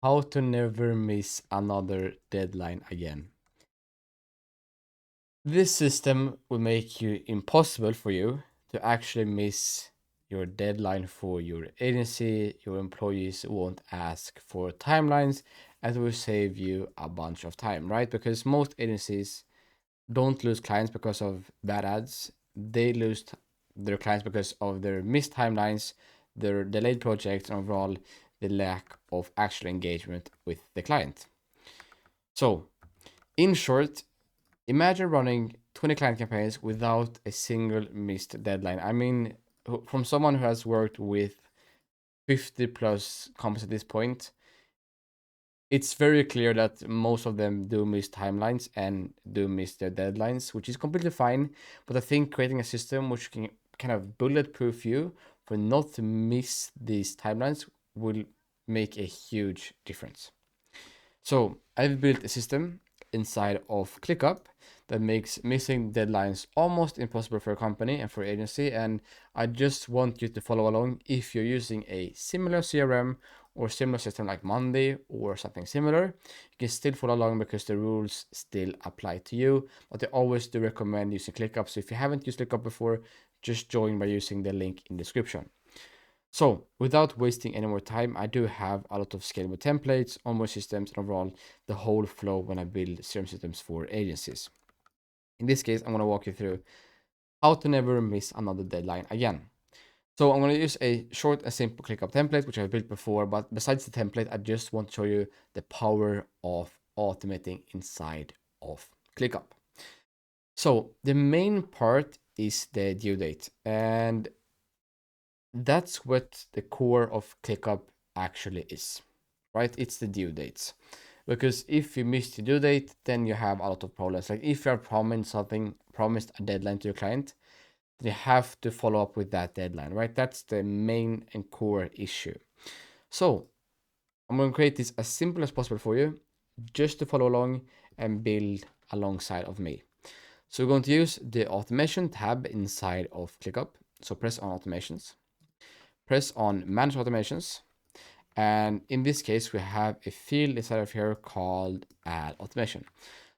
How to never miss another deadline again. This system will make it impossible for you to actually miss your deadline for your agency. Your employees won't ask for timelines, and it will save you a bunch of time, right? Because most agencies don't lose clients because of bad ads. They lose their clients because of their missed timelines, their delayed projects, and overall the lack of actual engagement with the client. So, in short, imagine running 20 client campaigns without a single missed deadline. I mean, from someone who has worked with 50 plus companies at this point, it's very clear that most of them do miss timelines and do miss their deadlines, which is completely fine. But I think creating a system which can kind of bulletproof you for not to miss these timelines will make a huge difference. So I've built a system inside of ClickUp that makes missing deadlines almost impossible for a company and for an agency. And I just want you to follow along if you're using a similar CRM or similar system like Monday or something similar. You can still follow along because the rules still apply to you. But I always do recommend using ClickUp. So if you haven't used ClickUp before, just join by using the link in the description. So without wasting any more time, I do have a lot of scalable templates, onboard systems, and overall the whole flow when I build CRM systems for agencies. In this case, I'm going to walk you through how to never miss another deadline again. So I'm going to use a short and simple ClickUp template, which I've built before, but besides the template, I just want to show you the power of automating inside of ClickUp. So the main part is the due date, and that's what the core of ClickUp actually is, right? It's the due dates. Because if you miss the due date, then you have a lot of problems. Like if you are promised a deadline to your client, then you have to follow up with that deadline, right? That's the main and core issue. So I'm going to create this as simple as possible for you, just to follow along and build alongside of me. So we're going to use the automation tab inside of ClickUp. So press on automations, press on manage automations. And in this case, we have a field inside of here called add automation.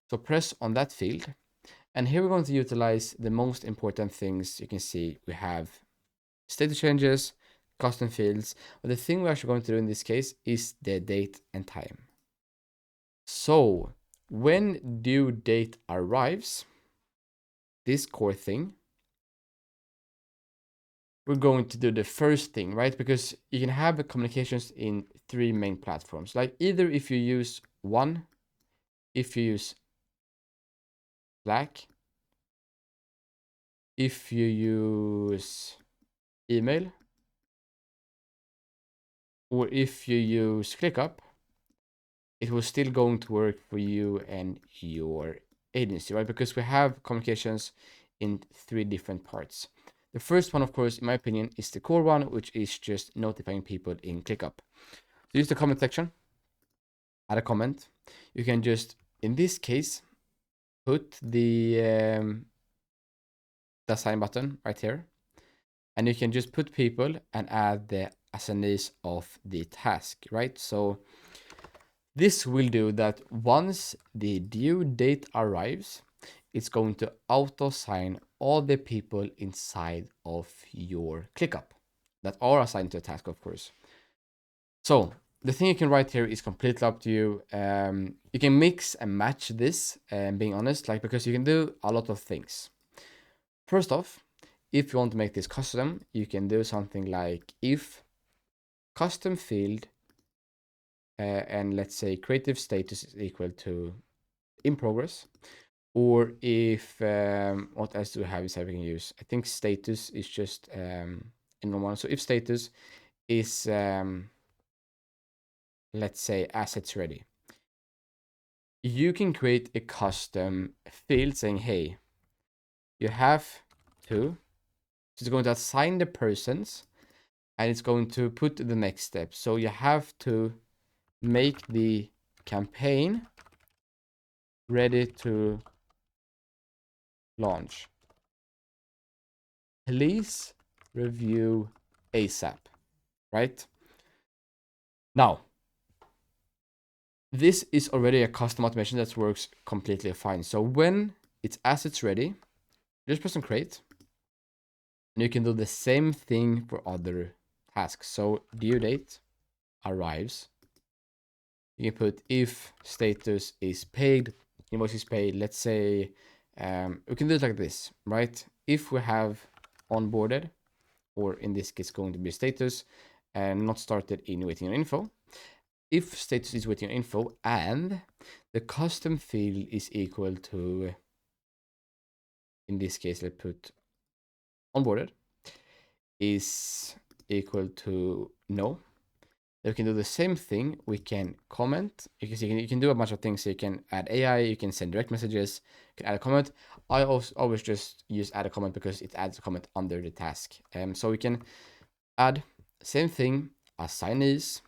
So press on that field. And here we're going to utilize the most important things. You can see we have status changes, custom fields. But the thing we're actually going to do in this case is the date and time. So when due date arrives, this core thing, we're going to do the first thing, right? Because you can have the communications in three main platforms. Like either if you use one, if you use Slack, if you use email, or if you use ClickUp, it will still going to work for you and your agency, right? Because we have communications in three different parts. The first one, of course, in my opinion, is the core one, which is just notifying people in ClickUp. So use the comment section, add a comment. You can just, in this case, put the sign button right here, and you can just put people and add the assignees of the task, right? So this will do that once the due date arrives, it's going to auto assign all the people inside of your ClickUp that are assigned to a task, of course. So the thing you can write here is completely up to you. You can mix and match this, being honest, like because you can do a lot of things. First off, if you want to make this custom, you can do something like if custom field and let's say creative status is equal to in progress, or if what else do we have is we can use? I think status is just in normal. So if status is let's say assets ready, you can create a custom field saying, hey, you have to. So it's going to assign the persons and it's going to put the next step. So you have to make the campaign ready to launch. Please review ASAP, right? Now, this is already a custom automation that works completely fine. So when it's assets ready, just press on create, and you can do the same thing for other tasks. So due date arrives. You can put if status is paid, invoice is paid. Let's say we can do it like this, right? If we have onboarded, or in this case going to be status, and not started in waiting on info. If status is waiting on info and the custom field is equal to, in this case, let's put onboarded is equal to no. We can do the same thing. We can comment. You can do a bunch of things. So you can add AI. You can send direct messages. You can add a comment. I also always just use add a comment because it adds a comment under the task. So we can add same thing, assignees,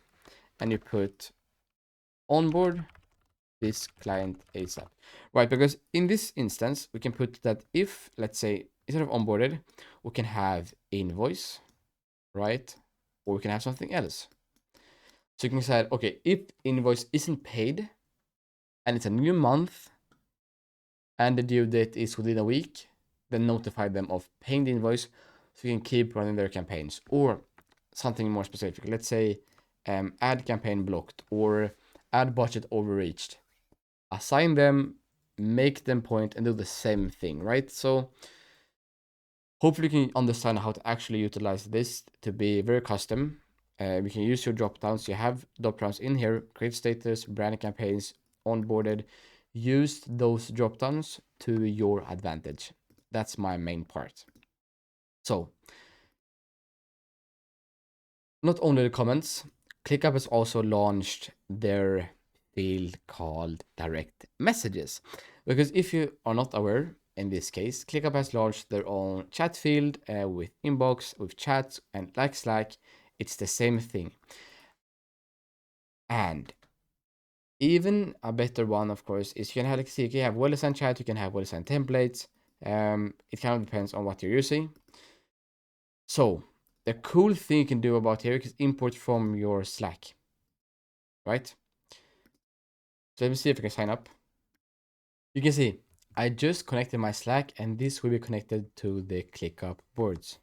and you put onboard this client ASAP, right? Because in this instance, we can put that if, let's say, instead of onboarded, we can have invoice, right? Or we can have something else. So you can say, okay, if invoice isn't paid and it's a new month and the due date is within a week, then notify them of paying the invoice so you can keep running their campaigns. Or something more specific, let's say ad campaign blocked or ad budget overreached. Assign them, make them point, and do the same thing, right? So hopefully you can understand how to actually utilize this to be very custom. We can use your drop downs. You have drop downs in here, create status, brand campaigns, onboarded. Use those drop downs to your advantage. That's my main part. So not only the comments, ClickUp has also launched their field called direct messages. Because if you are not aware, in this case, ClickUp has launched their own chat field with inbox, with chats, and like Slack, it's the same thing. And even a better one, of course, is you can have, like, see, you can have well-designed chat, you can have well-designed templates. It kind of depends on what you're using. So the cool thing you can do about here is import from your Slack, right? So let me see if I can sign up. You can see I just connected my Slack and this will be connected to the ClickUp boards.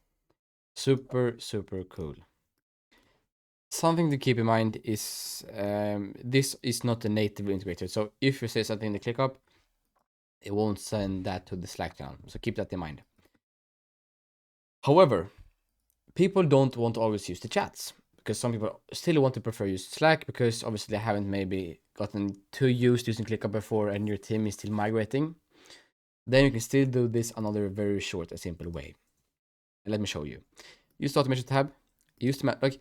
Super, super cool. Something to keep in mind is this is not a natively integrated. So if you say something in the ClickUp, it won't send that to the Slack channel. So keep that in mind. However, people don't want to always use the chats because some people still want to prefer use Slack because obviously they haven't maybe gotten too used to using ClickUp before and your team is still migrating. Then you can still do this another very short and simple way. And let me show you. Use the automation tab. Use the like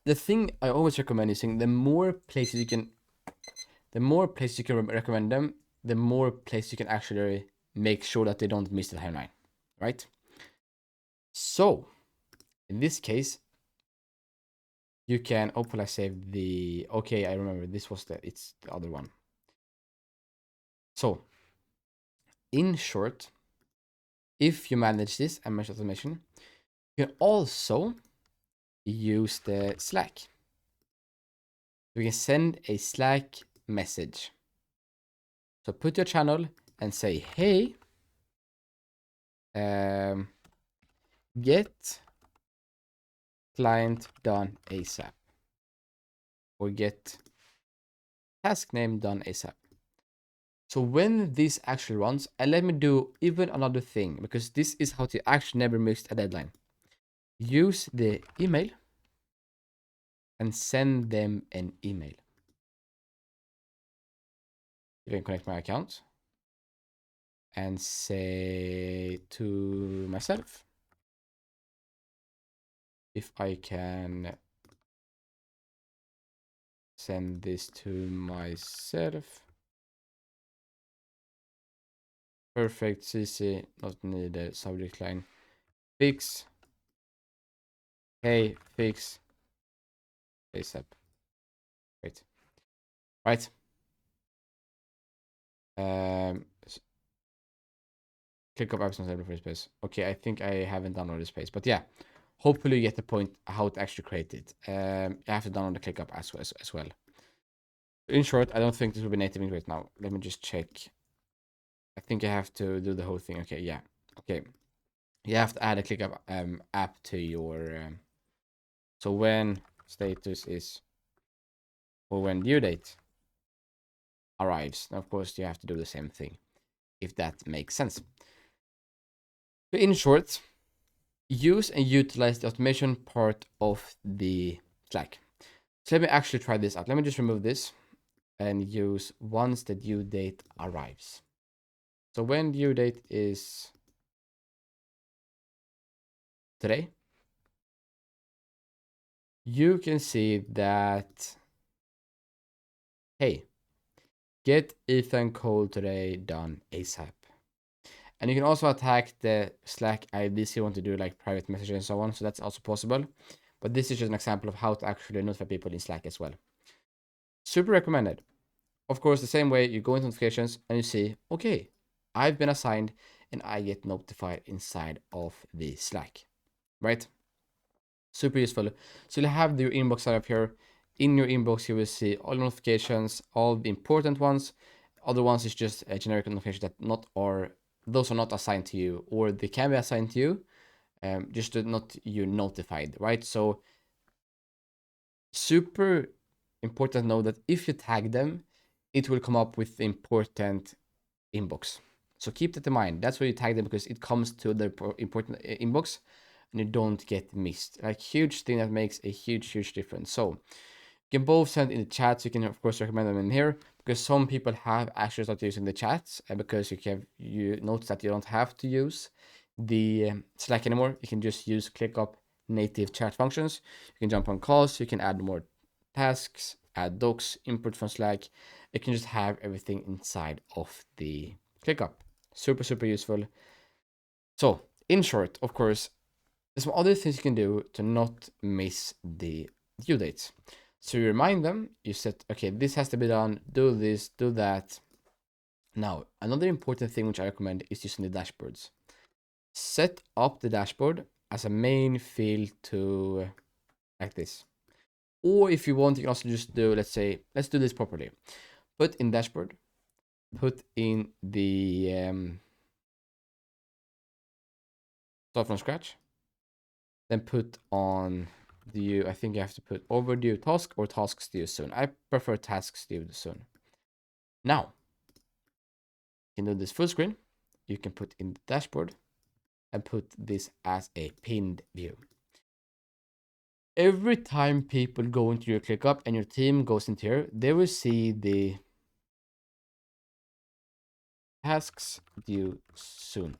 the thing I always recommend using the more places you can recommend them, the more places you can actually make sure that they don't miss the timeline, right? So in this case, you can hopefully I saved the okay, I remember this was it's the other one. So in short, if you manage this and mesh automation, you can also use the Slack. We can send a Slack message. So put your channel and say, hey, get client done ASAP. Or get task name done ASAP. So when this actually runs, and let me do even another thing, because this is how to actually never miss a deadline. Use the email and send them an email. You can connect my account and say to myself, if I can send this to myself. Perfect, CC, not needed, subject line. Fix. Hey, fix. ASAP. Great. Right. ClickUp apps not able for space. Okay, I think I haven't downloaded space, but yeah, hopefully you get the point how to actually create it. You have to download the ClickUp as well. In short, I don't think this will be native English right now. Let me just check. I think I have to do the whole thing. Okay, yeah. Okay. You have to add a ClickUp app to your so when status is or when due date arrives. Now, of course, you have to do the same thing if that makes sense. So in short, use and utilize the automation part of the Slack. So let me actually try this out. Let me just remove this and use once the due date arrives. So when due date is today, you can see that, hey, get Ethan code today done ASAP. And you can also attack the Slack IDs you want to do like private messages and so on. So that's also possible. But this is just an example of how to actually notify people in Slack as well. Super recommended. Of course, the same way you go into notifications and you see, okay, I've been assigned and I get notified inside of the Slack, right? Super useful. So you'll have your inbox set up here. In your inbox, you will see all notifications, all the important ones. Other ones is just a generic notification that those are not assigned to you, or they can be assigned to you, just to not you notified, right? So super important to know that if you tag them, it will come up with the important inbox. So keep that in mind. That's why you tag them, because it comes to the important inbox and you don't get missed. Like huge thing that makes a huge difference. So you can both send in the chats. You can of course recommend them in here, because some people have actually started using the chats, and because you notice that you don't have to use the Slack anymore. You can just use ClickUp native chat functions. You can jump on calls. You can add more tasks, add docs, input from Slack. You can just have everything inside of the ClickUp. Super useful. So in short, of course, there's some other things you can do to not miss the due dates. So you remind them, you set, okay, this has to be done, do this, do that. Now, another important thing which I recommend is using the dashboards. Set up the dashboard as a main field to like this. Or if you want, you can also just do, let's do this properly. Put in dashboard, put in the start from scratch, then put on I think you have to put overdue task or tasks due soon. I prefer tasks due soon. Now, you can do this full screen. You can put in the dashboard and put this as a pinned view. Every time people go into your ClickUp and your team goes into here, they will see the tasks due soon,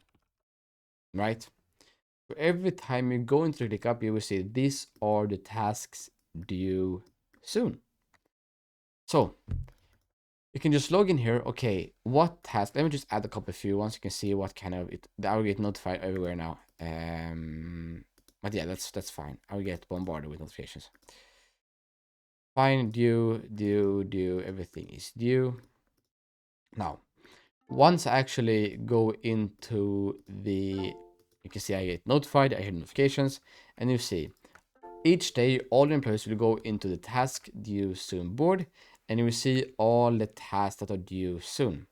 right? So every time you go into ClickUp, you will see these are the tasks due soon. So you can just log in here. Okay, what task? Let me just add a couple of few ones. You can see what kind of I will get notified everywhere now. But yeah, that's fine. I will get bombarded with notifications. Fine, due, everything is due. Now, once I actually go into you can see I get notified, I hear notifications, and you see each day all the employees will go into the task due soon board, and you will see all the tasks that are due soon.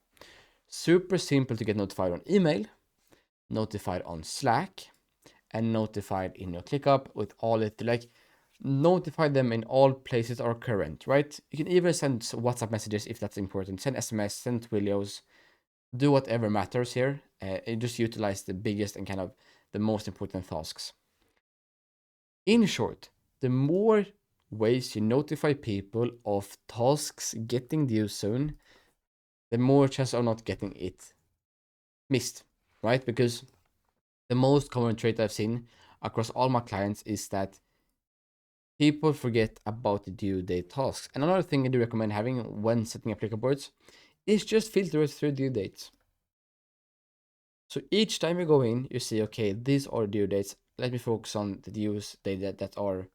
Super simple to get notified on email, notified on Slack, and notified in your ClickUp with all it like notify them in all places are current, right? You can even send WhatsApp messages if that's important, send SMS, send videos, do whatever matters here. And just utilize the biggest and kind of the most important tasks. In short, the more ways you notify people of tasks getting due soon, the more chance of not getting it missed, right? Because the most common trait I've seen across all my clients is that people forget about the due date tasks. And another thing I do recommend having when setting up ClickUp boards is just filter it through due dates. So each time you go in, you see, okay, these are due dates. Let me focus on the dues that are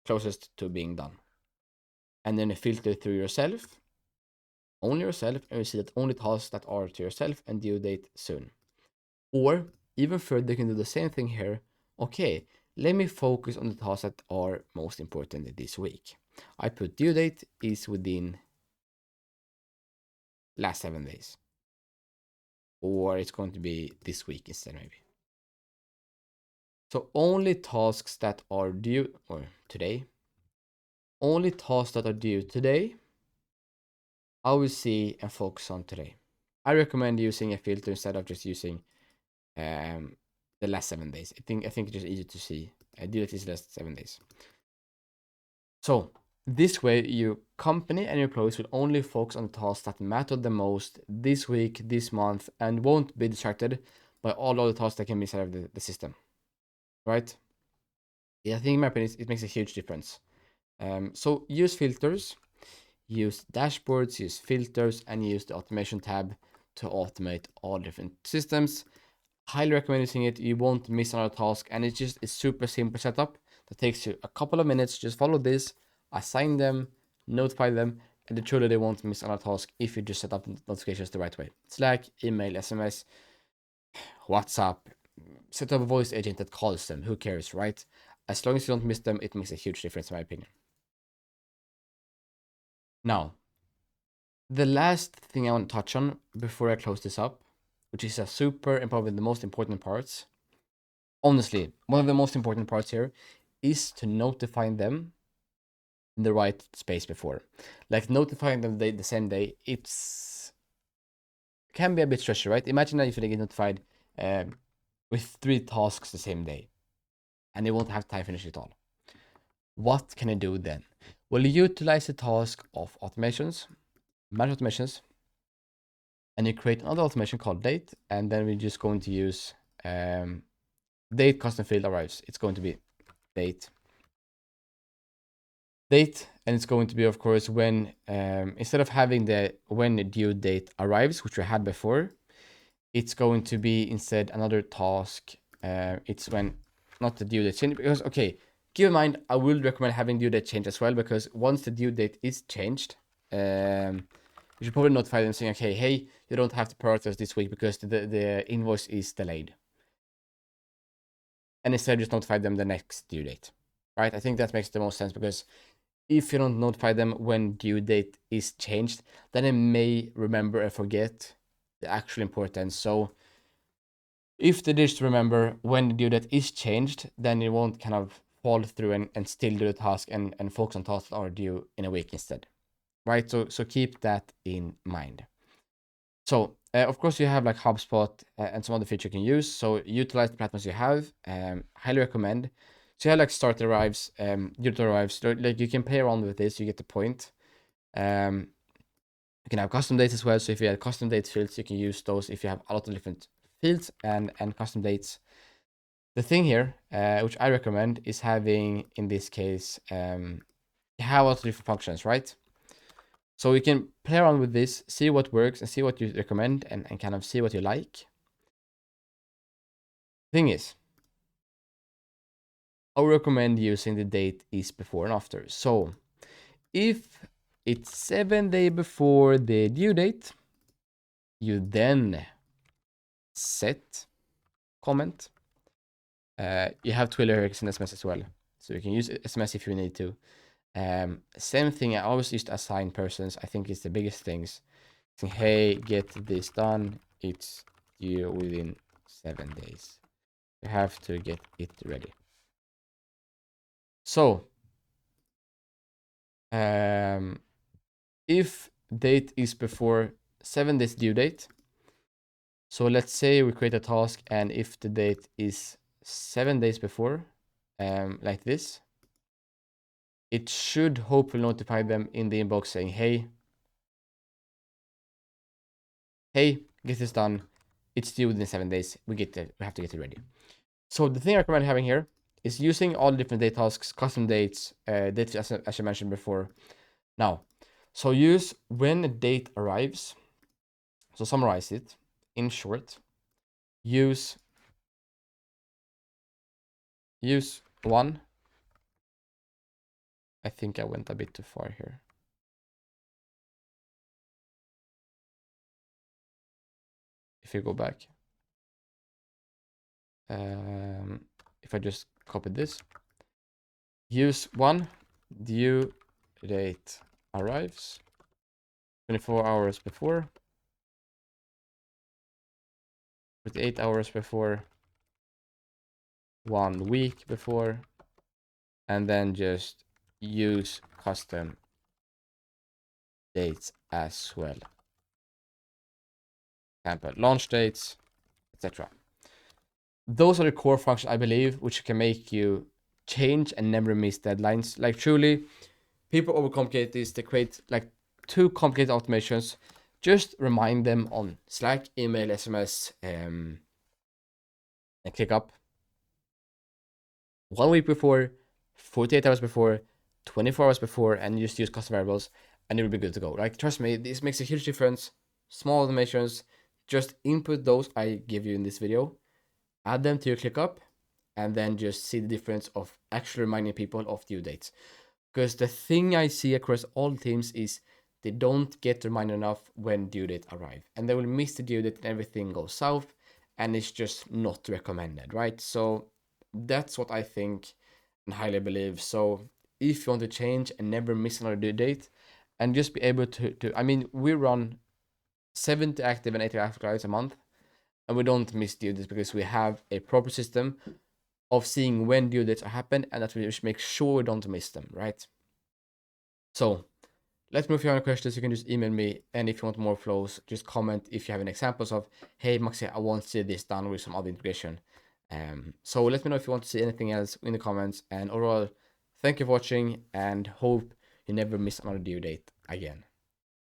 closest to being done. And then you filter through yourself, only yourself, and you see that only tasks that are to yourself and due date soon. Or even further, you can do the same thing here. Okay, let me focus on the tasks that are most important this week. I put due date is within last 7 days. Or it's going to be this week instead, maybe. So only tasks that are due, or today, only tasks that are due today, I will see and focus on today. I recommend using a filter instead of just using the last 7 days. I think it's just easy to see. Due date is last 7 days. So this way, your company and your employees will only focus on the tasks that matter the most this week, this month, and won't be distracted by all other tasks that can be inside of the system, right? Yeah, I think in my opinion, it makes a huge difference. So use filters, use dashboards, use filters, and use the automation tab to automate all different systems. Highly recommend using it. You won't miss another task, and it's just a super simple setup that takes you a couple of minutes. Just follow this, assign them, notify them, and truly they won't miss another task if you just set up notifications the right way. Slack, email, SMS, WhatsApp, set up a voice agent that calls them. Who cares, right? As long as you don't miss them, it makes a huge difference in my opinion. Now, the last thing I want to touch on before I close this up, which is a super and probably the most important parts. Honestly, one of the most important parts here is to notify them in the right space before. Like notifying them the same day, it's can be a bit stressful, right? Imagine that if you get notified with 3 tasks the same day, and you won't have time to finish it all. What can I do then? Well, you utilize the task of automations, manage automations, and you create another automation called date, and then we're just going to use date custom field arrives. It's going to be date, and it's going to be, of course, when instead of having the when the due date arrives, which we had before, it's going to be instead another task. It's when not the due date change, because okay, keep in mind I will recommend having due date change as well, because once the due date is changed, you should probably notify them saying, okay, hey, you don't have to prioritize this week because the invoice is delayed, and instead just notify them the next due date, right? I think that makes the most sense, because if you don't notify them when due date is changed, then they may remember and forget the actual importance. So if they just remember when the due date is changed, then it won't kind of fall through and still do the task and focus on tasks that are due in a week instead, right? So keep that in mind. So of course you have like HubSpot and some other feature you can use. So utilize the platforms you have. Highly recommend. So you have like start arrives, due arrives. Like you can play around with this. You get the point. You can have custom dates as well. So if you have custom dates fields, you can use those if you have a lot of different fields and custom dates. The thing here, which I recommend, is having in this case, have a lot of different functions, right? So you can play around with this, see what works and see what you recommend and kind of see what you like. Thing is, I would recommend using the date is before and after. So if it's 7 days before the due date, you then set comment. You have Twitter lyrics and SMS as well. So you can use SMS if you need to. Same thing, I always used to assign persons. I think it's the biggest things. Saying, hey, get this done. It's due within 7 days. You have to get it ready. So, if date is before 7 days due date, so let's say we create a task and if the date is 7 days before, like this, it should hopefully notify them in the inbox saying, hey, get this done. It's due within 7 days. We have to get it ready. So the thing I recommend having here is using all the different date tasks, custom dates, dates as I mentioned before. Now, so use when a date arrives. So summarize it in short. Use one. I think I went a bit too far here. If you go back, if I just copy this, use one due date arrives 24 hours before, 48 hours before, 1 week before, and then just use custom dates as well. Example, launch dates, etc. Those are the core functions, I believe, which can make you change and never miss deadlines. Like truly, people overcomplicate this. They create like too complicated automations. Just remind them on Slack, email, SMS, and ClickUp 1 week before, 48 hours before, 24 hours before, and just use custom variables, and it will be good to go. Like, trust me, this makes a huge difference. Small automations, just input those I give you in this video, add them to your ClickUp, and then just see the difference of actually reminding people of due dates. Because the thing I see across all teams is they don't get reminded enough when due date arrive, and they will miss the due date and everything goes south, and it's just not recommended, right? So that's what I think and highly believe. So if you want to change and never miss another due date, and just be able to I mean, we run 70 active and 80 active clients a month, and we don't miss due dates because we have a proper system of seeing when due dates happen, and that we just make sure we don't miss them, right? So let me know if you have any questions. You can just email me, and if you want more flows, just comment if you have any examples of, hey Maxi, I want to see this done with some other integration. So let me know if you want to see anything else in the comments, and overall, thank you for watching, and hope you never miss another due date again.